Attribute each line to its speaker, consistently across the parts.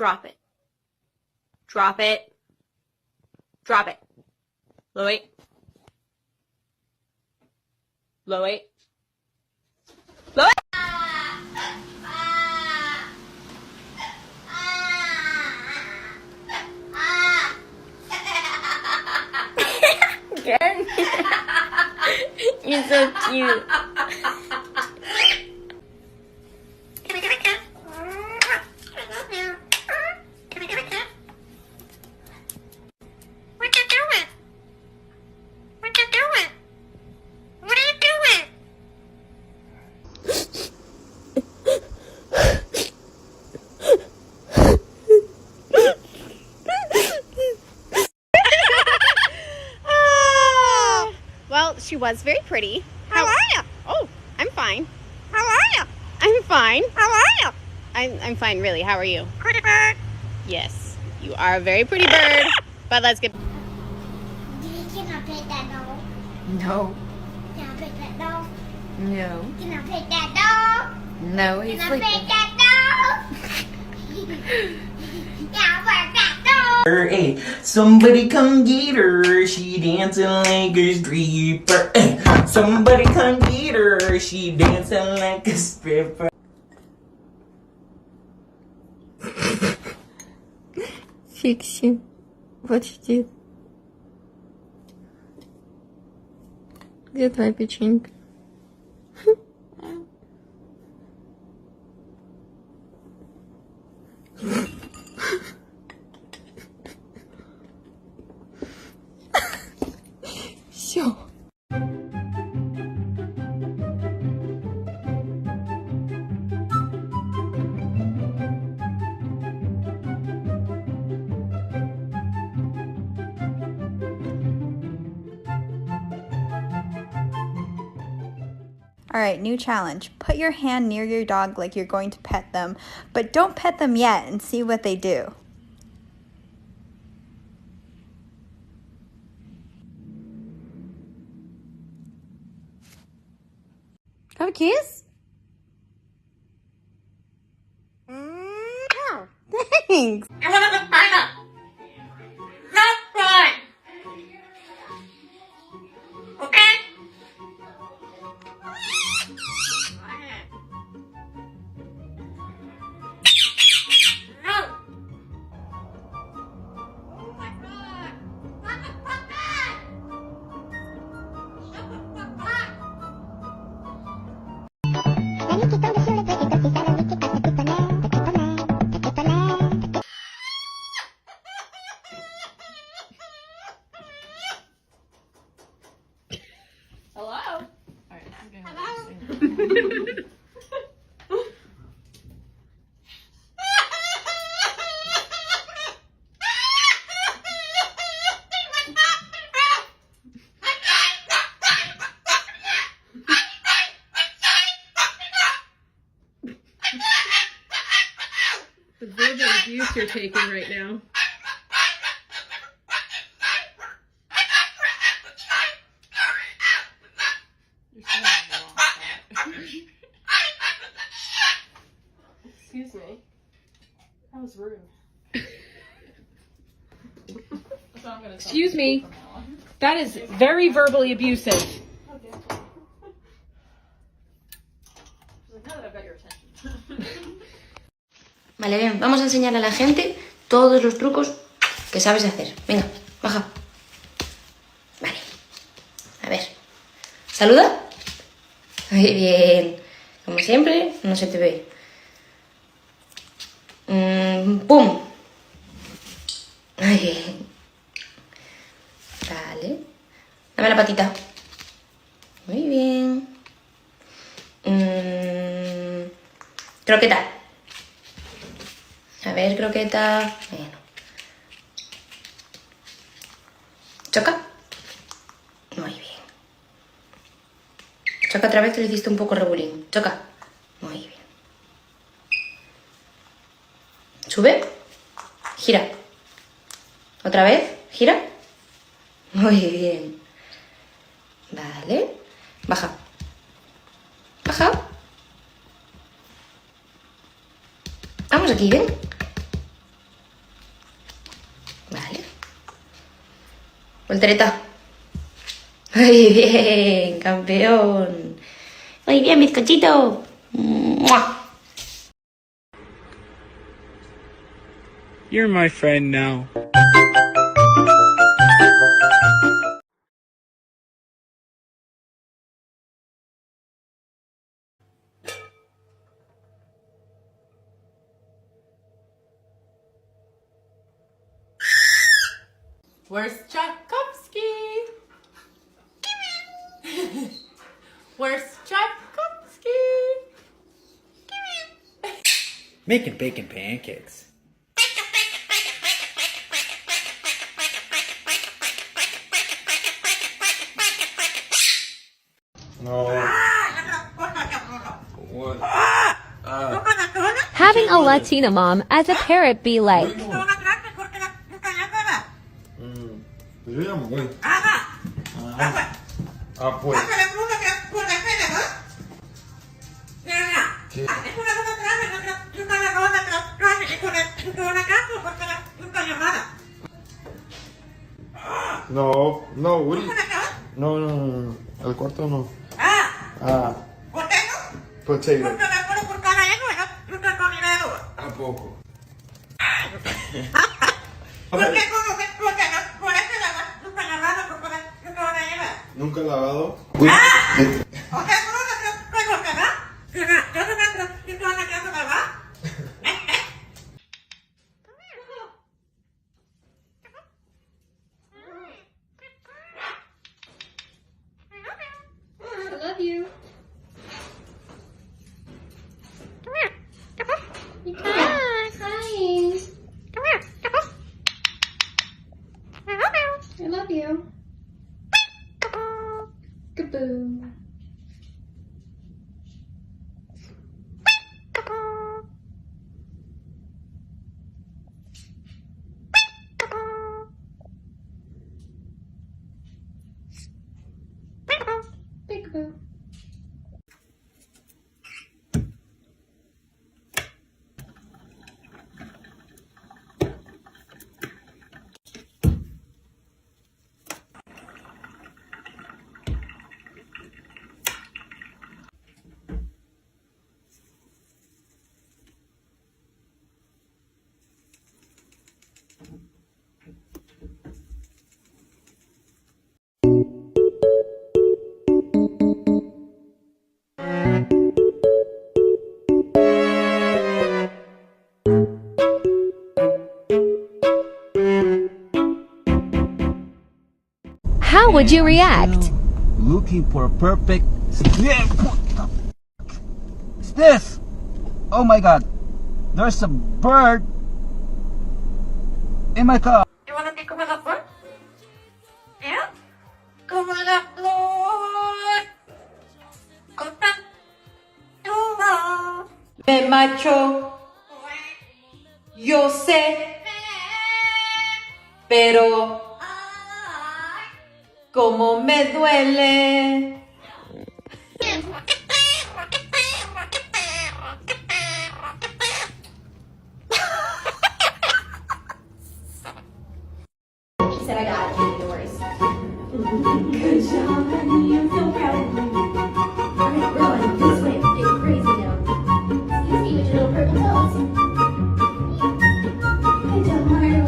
Speaker 1: Drop it. Drop it. Drop it. Louie. Louie. Louie. Again. You're so cute.
Speaker 2: Well, she was very pretty.
Speaker 3: How are you?
Speaker 2: Oh, I'm fine.
Speaker 3: How are you?
Speaker 2: I'm fine.
Speaker 3: How are you?
Speaker 2: I'm fine, really. How are you?
Speaker 3: Pretty bird.
Speaker 2: Yes, you are a very pretty bird. But let's get...
Speaker 3: Can I pet that dog?
Speaker 4: No,
Speaker 3: Can I pet that dog?
Speaker 4: no,
Speaker 3: Can I pet that dog?
Speaker 4: no, he's
Speaker 3: Can I pet
Speaker 4: sleeping.
Speaker 3: that dog? Can I pet that dog?
Speaker 5: Hey, somebody come get her, she dancing like a stripper. Hey, somebody come get her, she dancing like a stripper.
Speaker 4: Фикси, почти. Где твоя печенька? Все.
Speaker 6: Alright, new challenge. Put your hand near your dog like you're going to pet them, but don't pet them yet and see what they do.
Speaker 2: Have a kiss? Thanks.
Speaker 3: I want to find out. Not fun. Okay? No. Oh my God. What the fuck? Shut the fuck up.
Speaker 1: Hello?
Speaker 7: The verbal abuse you're taking right now. You're saying the wrong thing. Excuse me. That was rude. Excuse me. That is very verbally abusive.
Speaker 8: Vale, bien, vamos a enseñar a la gente todos los trucos que sabes hacer. Venga, baja. Vale. A ver. ¿Saluda? Muy bien. Como siempre, no se te ve. ¡Pum! Muy bien. Vale. Dame la patita. Muy bien. Croqueta. A ver, croqueta. Bueno. Choca. Muy bien. Choca otra vez que lo hiciste un poco regulín. Choca. Muy bien. Sube. Gira. Otra vez. Gira. Muy bien. Vale. Baja. Baja. Vamos aquí, ven. Voltereta. Muy bien, campeón. Muy bien, bizcochito. ¡Mua!
Speaker 9: You're my friend now.
Speaker 7: Where's Tchaikovsky? Where's Tchaikovsky?
Speaker 9: Making bacon pancakes.
Speaker 5: No. What?
Speaker 1: Having a Latina mom as a parrot be like.
Speaker 5: Pues yo ya me voy. Pues. ¿Qué? No, no, Woody. No, no, no, no. Al cuarto no. Potato. ¿A poco? ¿Nunca he lavado?
Speaker 1: I love you. Hi. I love you. Kaboom. Peekaboo. How would you react?
Speaker 10: Looking for a perfect stiff. Oh my god, there's a bird in my car.
Speaker 3: You wanna be como la flor? Yeah? Como la flor.
Speaker 7: Me macho, yo sé, pero como me duele.
Speaker 1: She said I got it, no worries. Good job, honey. I'm so proud of you. Alright, Rowan, this way. It's getting crazy now. Excuse me with your little purple toes. Good job, Harley.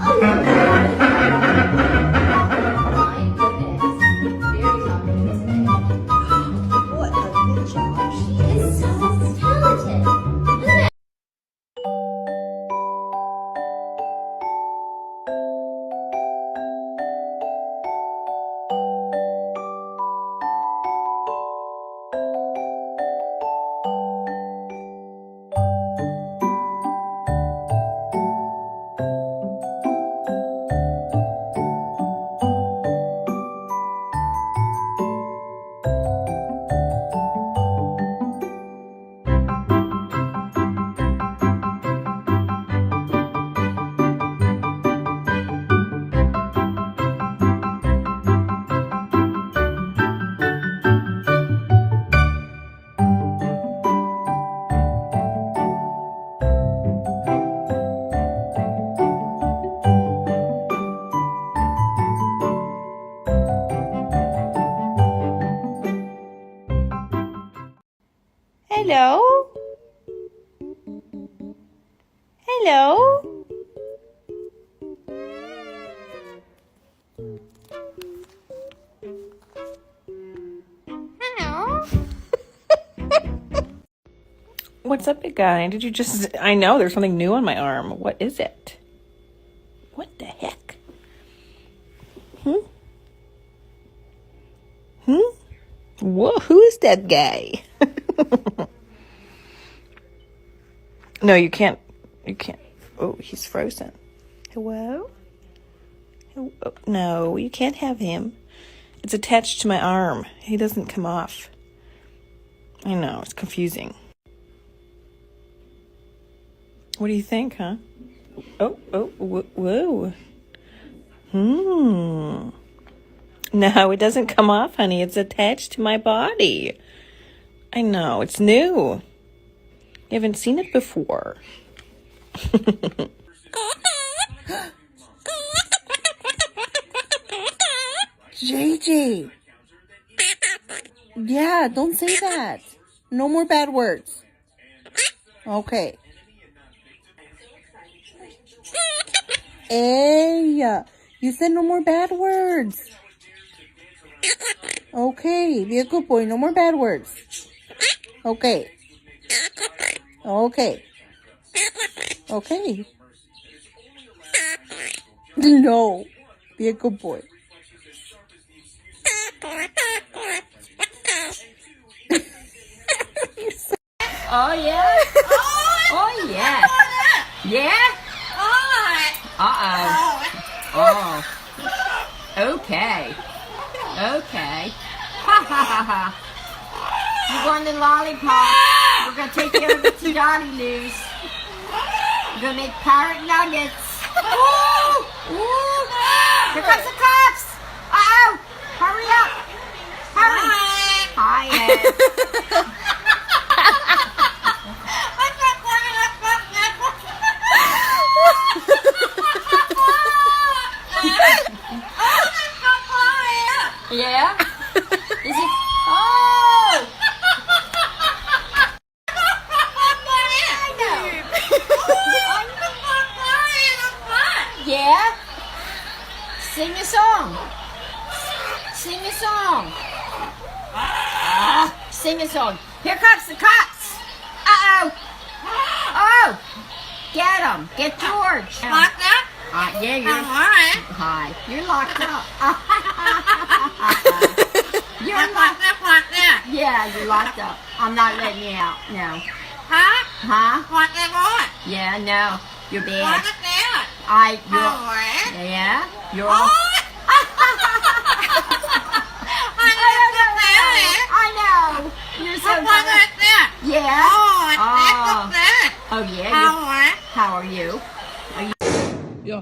Speaker 1: Oh, my goodness. Very confident today. What a good job. She is so talented.
Speaker 2: Hello? Hello?
Speaker 4: Hello.
Speaker 2: What's up, big guy? Did you just... I know, there's something new on my arm. What is it? What the heck? Whoa, who is that guy? No, you can't. You can't. Oh, he's frozen. Hello? Oh, no, you can't have him. It's attached to my arm. He doesn't come off. I know, it's confusing. What do you think, huh? Oh, whoa. No, it doesn't come off, honey. It's attached to my body. I know, it's new. You haven't seen it before.
Speaker 11: JJ. Yeah, don't say that. No more bad words. Okay. Hey, you said no more bad words. Okay, be a good boy. No more bad words. Okay. Okay. Okay. No, be a good boy.
Speaker 3: Oh, yeah? Oh, yeah. Yeah? Uh-oh. Oh. Okay. Okay. Ha, ha, ha, ha. You want the lollipop? We're going to take you over to Dottie Lou's. We're going to make parrot nuggets. Ooh! Ooh! Here comes the cops! Uh-oh! Hurry up! Hurry! Hi, Ed. Yeah? Is it? Oh! Yeah? Sing a song. Sing a song. Sing a song. Here comes the cops. Uh-oh. Oh! Get him. Get George. Locked up? Yeah, you're... Hi. You're locked up. You're locked up. Yeah, you're locked up. I'm not letting you out. No. Huh? Huh? Yeah, no. You're bad. Yeah? You're all... I know. You're so bad. Yeah? Oh, yeah. How are you?
Speaker 7: Ja.